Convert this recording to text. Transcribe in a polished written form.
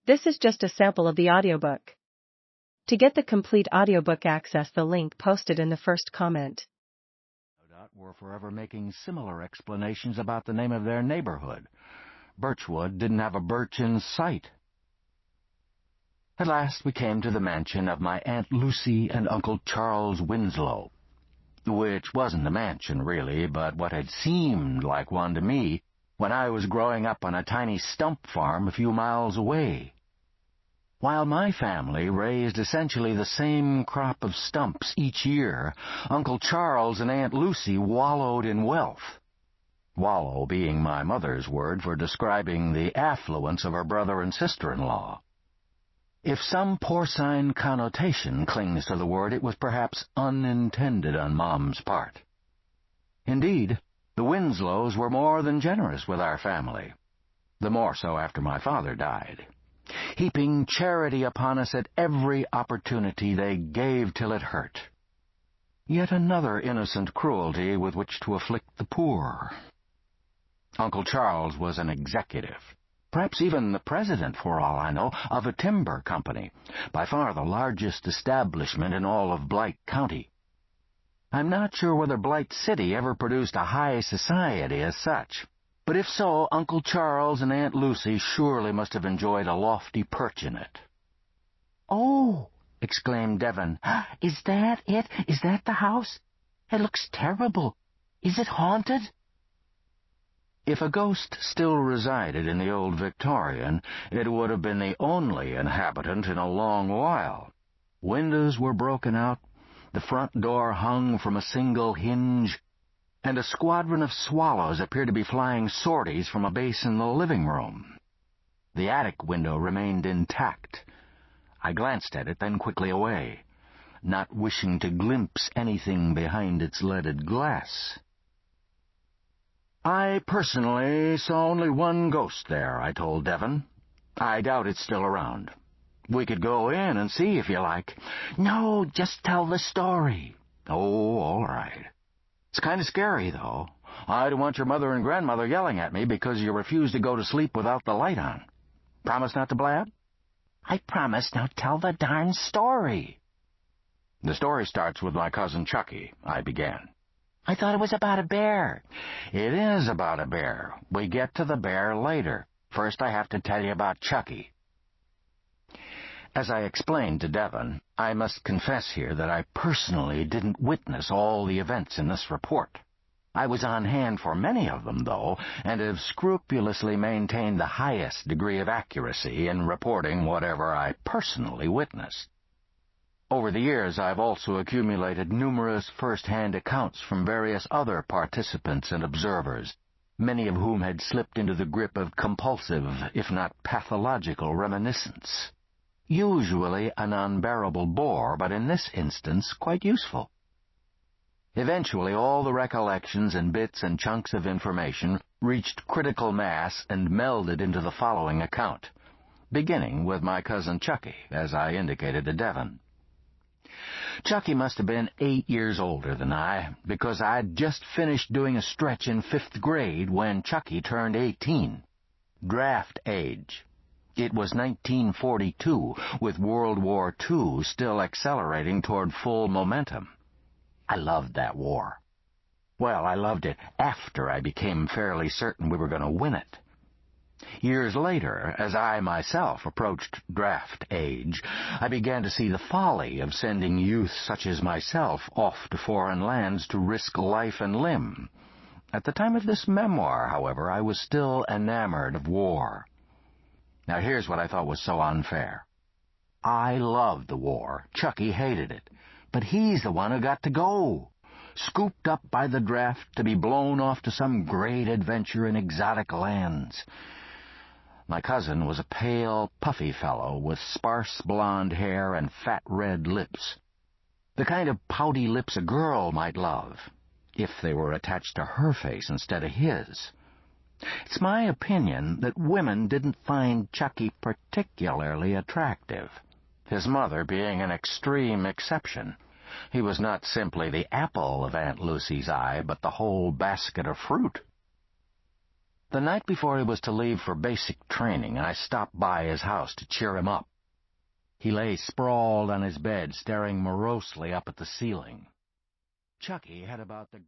This is just a sample of the audiobook. To get the complete audiobook, access the link posted in the first comment. Were forever making similar explanations about the name of their neighborhood. Birchwood didn't have a birch in sight. At last we came to the mansion of my Aunt Lucy and Uncle Charles Winslow, which wasn't a mansion, really, but what had seemed like one to me when I was growing up on a tiny stump farm a few miles away. While my family raised essentially the same crop of stumps each year, Uncle Charles and Aunt Lucy wallowed in wealth. Wallow being my mother's word for describing the affluence of her brother and sister-in-law. If some porcine connotation clings to the word, it was perhaps unintended on Mom's part. Indeed, the Winslows were more than generous with our family, the more so after my father died. Heaping charity upon us at every opportunity, they gave till it hurt. Yet another innocent cruelty with which to afflict the poor. Uncle Charles was an executive, perhaps even the president, for all I know, of a timber company, by far the largest establishment in all of Blight County. I'm not sure whether Blight City ever produced a high society as such. But if so, Uncle Charles and Aunt Lucy surely must have enjoyed a lofty perch in it. "Oh," exclaimed Devon, "is that it? Is that the house? It looks terrible. Is it haunted?" If a ghost still resided in the old Victorian, it would have been the only inhabitant in a long while. Windows were broken out, the front door hung from a single hinge, and a squadron of swallows appeared to be flying sorties from a base in the living room. The attic window remained intact. I glanced at it, then quickly away, not wishing to glimpse anything behind its leaded glass. I personally saw only one ghost there, I told Devon. I doubt it's still around. We could go in and see if you like. "No, just tell the story." "Oh, all right. It's kind of scary, though. I don't want your mother and grandmother yelling at me because you refuse to go to sleep without the light on. Promise not to blab?" "I promise. Now tell the darn story." "The story starts with my cousin Chucky," I began. "I thought it was about a bear." "It is about a bear. We get to the bear later. First I have to tell you about Chucky." As I explained to Devon, I must confess here that I personally didn't witness all the events in this report. I was on hand for many of them, though, and have scrupulously maintained the highest degree of accuracy in reporting whatever I personally witnessed. Over the years, I've also accumulated numerous first-hand accounts from various other participants and observers, many of whom had slipped into the grip of compulsive, if not pathological, reminiscence. Usually an unbearable bore, but in this instance quite useful. Eventually all the recollections and bits and chunks of information reached critical mass and melded into the following account, beginning with my cousin Chucky, as I indicated to Devon. Chucky must have been 8 years older than I, because I'd just finished doing a stretch in 5th grade when Chucky turned 18. Draft age. It was 1942, with World War II still accelerating toward full momentum. I loved that war. Well, I loved it after I became fairly certain we were going to win it. Years later, as I myself approached draft age, I began to see the folly of sending youth such as myself off to foreign lands to risk life and limb. At the time of this memoir, however, I was still enamored of war. Now here's what I thought was so unfair. I loved the war. Chucky hated it. But he's the one who got to go, scooped up by the draft to be blown off to some great adventure in exotic lands. My cousin was a pale, puffy fellow with sparse blonde hair and fat red lips. The kind of pouty lips a girl might love, if they were attached to her face instead of his. It's my opinion that women didn't find Chucky particularly attractive, his mother being an extreme exception. He was not simply the apple of Aunt Lucy's eye, but the whole basket of fruit. The night before he was to leave for basic training, I stopped by his house to cheer him up. He lay sprawled on his bed, staring morosely up at the ceiling. Chucky had about the